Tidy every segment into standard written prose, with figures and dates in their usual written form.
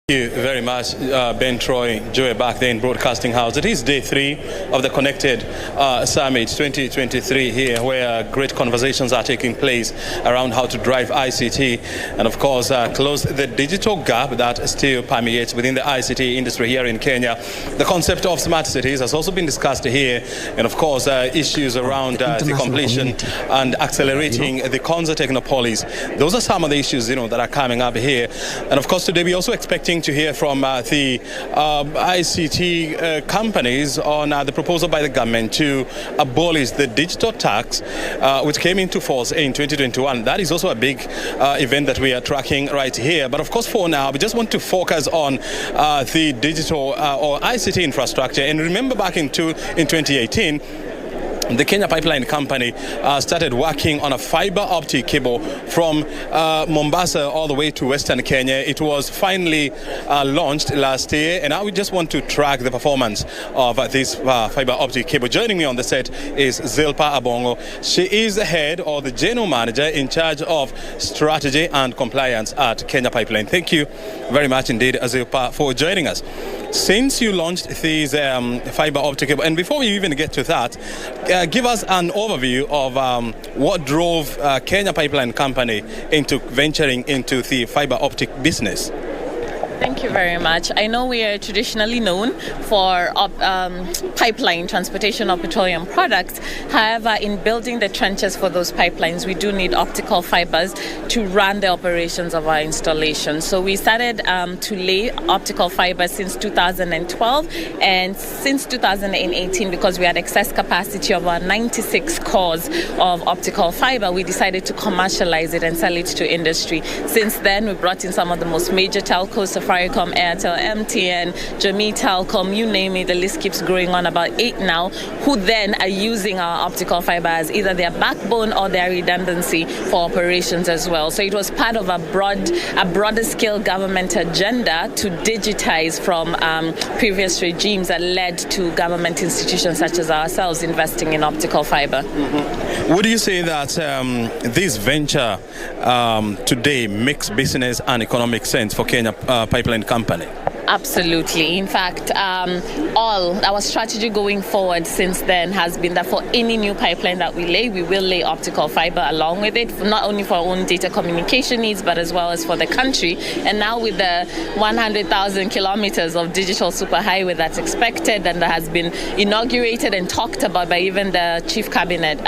Thank you very much, Ben Troy, Joey, back there in Broadcasting House. It is day 3 of the Connected Summit 2023 here, where great conversations are taking place around how to drive ICT and, of course, close the digital gap that still permeates within the ICT industry here in Kenya. The concept of smart cities has also been discussed here, and, of course, issues around the completion and accelerating the Konza Technopolis. Those are some of the issues, that are coming up here. And, of course, today we're also expecting to hear from the ICT companies on the proposal by the government to abolish the digital tax, which came into force in 2021. That is also a big event that we are tracking right here. But of course, for now, we just want to focus on the digital or ICT infrastructure. And remember, back in 2018, the Kenya Pipeline Company started working on a fiber optic cable from Mombasa all the way to Western Kenya. It was finally launched last year, and now we just want to track the performance of this fiber optic cable. Joining me on the set is Zilpher Abongo. She is the head or the general manager in charge of strategy and compliance at Kenya Pipeline. Thank you very much indeed, Zilpher, for joining us. Since you launched this fiber optic cable, and before we even get to that, give us an overview of what drove Kenya Pipeline Company into venturing into the fiber optic business. Thank you very much. I know we are traditionally known for pipeline transportation of petroleum products. However, in building the trenches for those pipelines, we do need optical fibers to run the operations of our installation. So we started to lay optical fibers since 2012, and since 2018, because we had excess capacity of our 96 cores of optical fiber, we decided to commercialize it and sell it to industry. Since then, we brought in some of the most major telcos, Safaricom, Airtel, MTN, Jamii Telecom, you name it, the list keeps growing on, about 8 now, who then are using our optical fiber as either their backbone or their redundancy for operations as well. So it was part of a broader scale government agenda to digitize from previous regimes that led to government institutions such as ourselves investing in optical fiber. Mm-hmm. Would you say that this venture today makes business and economic sense for Kenya Pipeline Company? Absolutely. In fact, all our strategy going forward since then has been that for any new pipeline that we lay, we will lay optical fiber along with it, not only for our own data communication needs, but as well as for the country. And now with the 100,000 kilometers of digital superhighway that's expected and that has been inaugurated and talked about by even the Chief Cabinet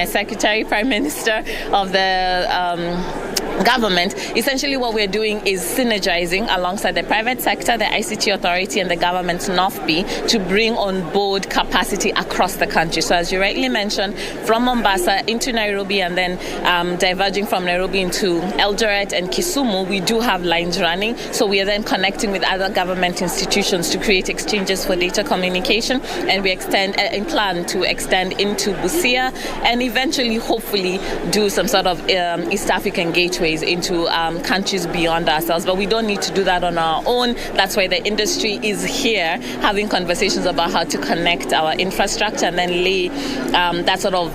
Secretary, Prime Minister of the government, essentially what we're doing is synergizing alongside the private sector, the ICT authority, and the government's NOFB to bring on board capacity across the country. So as you rightly mentioned, from Mombasa into Nairobi and then diverging from Nairobi into Eldoret and Kisumu, we do have lines running. So we are then connecting with other government institutions to create exchanges for data communication, and we plan to extend into Busia and eventually, hopefully, do some sort of East African gateways into countries beyond ourselves. But we don't need to do that on our own. That's why the industry is here having conversations about how to connect our infrastructure and then lay that sort of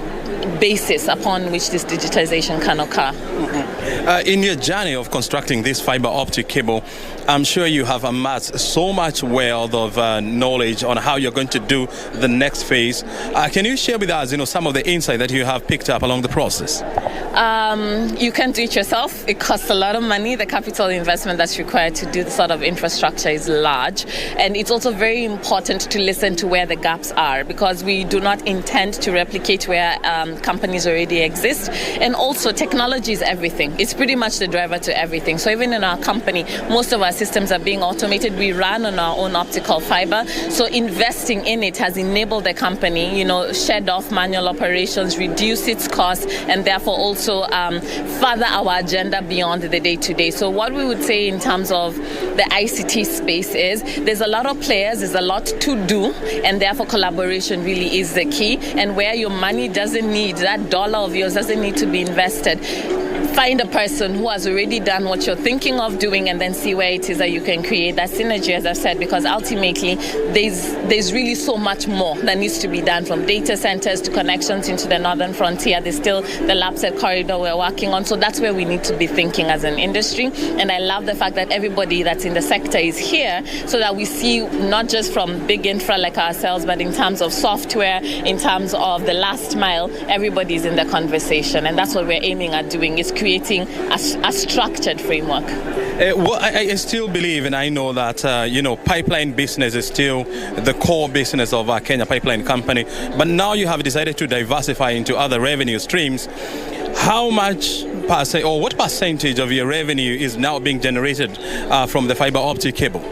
basis upon which this digitization can occur. Mm-hmm. In your journey of constructing this fiber optic cable, I'm sure you have amassed so much wealth of knowledge on how you're going to do the next phase. Can you share with us, some of the insight that you have picked up along the process? You can't do it yourself. It costs a lot of money. The capital investment that's required to do the sort of infrastructure is large. And it's also very important to listen to where the gaps are, because we do not intend to replicate where companies already exist. And also, technology is everything. It's pretty much the driver to everything. So even in our company, most of our systems are being automated. We run on our own optical fiber. So investing in it has enabled the company, shed off manual operations, reduce its costs, and therefore also further our agenda beyond the day-to-day. So what we would say in terms of the ICT space is there's a lot of players, there's a lot to do, and therefore collaboration really is the key. And where your money doesn't need, that dollar of yours doesn't need to be invested, find a person who has already done what you're thinking of doing, and then see where it is that you can create that synergy, as I've said, because ultimately there's really so much more that needs to be done, from data centers to connections into the northern frontier. There's still the LAPSET corridor we're working on. So that's where we need to be thinking as an industry. And I love the fact that everybody that's in the sector is here, so that we see not just from big infra like ourselves, but in terms of software, in terms of the last mile, everybody's in the conversation. And that's what we're aiming at doing, is creating a structured framework. Well, I still believe, and I know that pipeline business is still the core business of Kenya Pipeline Company, but now you have decided to diversify into other revenue streams. How much or what percentage of your revenue is now being generated from the fiber optic cable?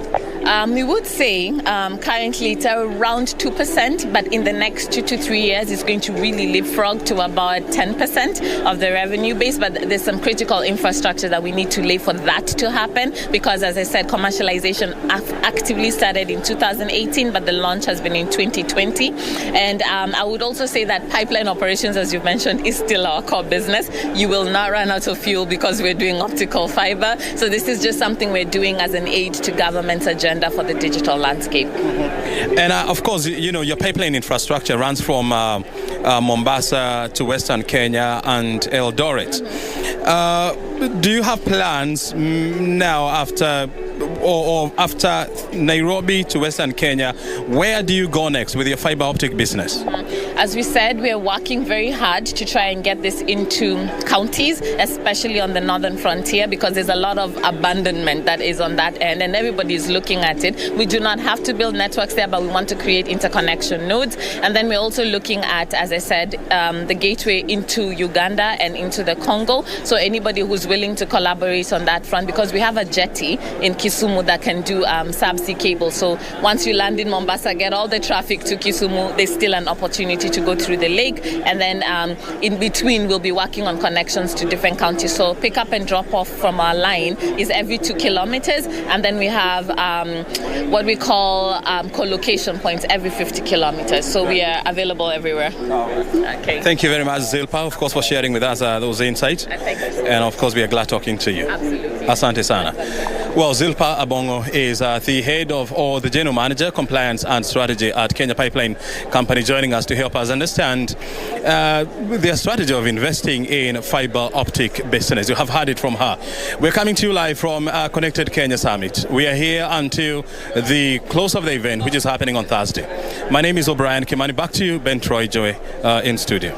We would say currently it's around 2%, but in the next 2 to 3 years, it's going to really leapfrog to about 10% of the revenue base. But there's some critical infrastructure that we need to lay for that to happen, because, as I said, commercialization actively started in 2018, but the launch has been in 2020. And I would also say that pipeline operations, as you mentioned, is still our core business. You will not run out of fuel because we're doing optical fiber. So this is just something we're doing as an aid to government's agenda for the digital landscape. And of course, your pipeline infrastructure runs from Mombasa to Western Kenya and Eldoret. Do you have plans now after Nairobi to Western Kenya? Where do you go next with your fiber optic business? As we said, we are working very hard to try and get this into counties, especially on the northern frontier, because there's a lot of abandonment that is on that end, and everybody is looking at it. We do not have to build networks there, but we want to create interconnection nodes. And then we're also looking at, as I said, the gateway into Uganda and into the Congo. So anybody who's willing to collaborate on that front, because we have a jetty in Kisumu that can do subsea cable. So once you land in Mombasa, get all the traffic to Kisumu, there's still an opportunity to go through the lake. And then in between, we'll be working on connections to different counties. So pick up and drop off from our line is every 2 kilometers. And then we have what we call co-location points every 50 kilometers. So we are available everywhere. Okay. Thank you very much, Zilpher, of course, for sharing with us those insights. And of course, we are glad talking to you. Absolutely. Asante sana. Well, Zilpher Abongo is the head of, or the general manager, compliance and strategy at Kenya Pipeline Company, joining us to help us understand their strategy of investing in fiber optic business. You have heard it from her. We're coming to you live from Connected Kenya Summit. We are here until the close of the event, which is happening on Thursday. My name is O'Brien Kimani. Back to you, Ben Troy Joy, in studio.